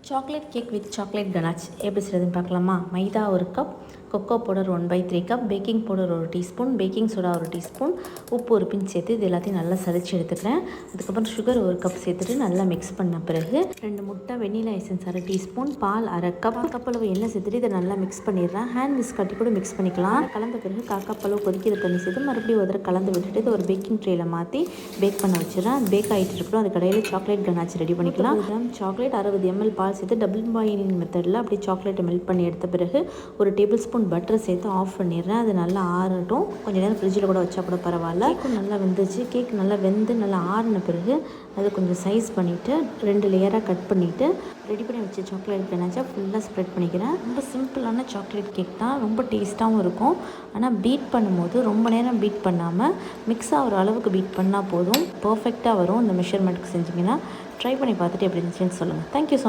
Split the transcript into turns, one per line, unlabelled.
Chocolate cake with chocolate ganache எப்படி செய்யறதுன்னு பார்க்கலாமா? மைதா 1 cup, cocoa powder 1/3 cup, baking powder 1 teaspoon, baking soda 1 teaspoon, உப்பு 1 pinch சேர்த்து இது எல்லாத்தையும் நல்லா சலிச்சு எடுத்துக்கிறேன். அதுக்கப்புறம் சுகர் 1 கப் சேர்த்துட்டு நல்லா மிக்ஸ் பண்ண பிறகு 2 முட்டை, வெண்ணிலா எசன்ஸ் 1/2 டீஸ்பூன், பால் 1/2 கப் அளவு எண்ணெய் சேர்த்துட்டு இதை நல்லா மிக்ஸ் பண்ணிடுறேன். ஹேண்ட் மிக்ஸ் கட்டி கூட மிக்ஸ் பண்ணிக்கலாம். கலந்த பிறகு 1/4 கப் அளவு கொதிக்கிற தண்ணி சேர்த்து மறுபடியும் ஒரு தடவை கலந்து விட்டுட்டு இது ஒரு பேக்கிங் ட்ரேயில் மாற்றி பேக் பண்ண வச்சிடறேன். பேக் ஆகிட்டு இருக்கணும். அது கடையில் சாக்லேட் கனாச் ரெடி பண்ணிக்கலாம். சாக்லேட் 60 ml பால் சேர்த்து டபுள் பாயிலிங் மெத்தடில் அப்படி சாக்லேட்டை மெல்ட் பண்ணி எடுத்த பிறகு 1 டேபிள் ஸ்பூன் பட்டர் சேர்த்து ஆஃப் பண்ணிடுறேன். அது நல்லா ஆறட்டும். கொஞ்சம் நேரம் ஃப்ரிட்ஜில் கூட வச்சா கூட பரவாயில்ல. கேக்கும் நல்லா வெந்துச்சு. கேக் நல்லா வெந்து நல்லா ஆறின பிறகு அது கொஞ்சம் சைஸ் பண்ணிவிட்டு 2 லேயராக கட் பண்ணிவிட்டு ரெடி பண்ணி வச்ச சாக்லேட் கனாச்சா ஃபுல்லாக ஸ்ப்ரெட் பண்ணிக்கிறேன். ரொம்ப சிம்பிளான சாக்லேட் கேக் தான். ரொம்ப டேஸ்ட்டாகவும் இருக்கும். ஆனால் பீட் பண்ணும்போது ரொம்ப நேரம் பீட் பண்ணாமல் மிக்ஸ் ஆகிற அளவுக்கு பீட் பண்ணால் போதும். பர்ஃபெக்டாக வரும். இந்த மெஷர்மெண்ட்டுக்கு செஞ்சிங்கன்னா ட்ரை பண்ணி பார்த்துட்டு எப்படி இருந்துச்சுன்னு சொல்லுங்கள். Thank you so much.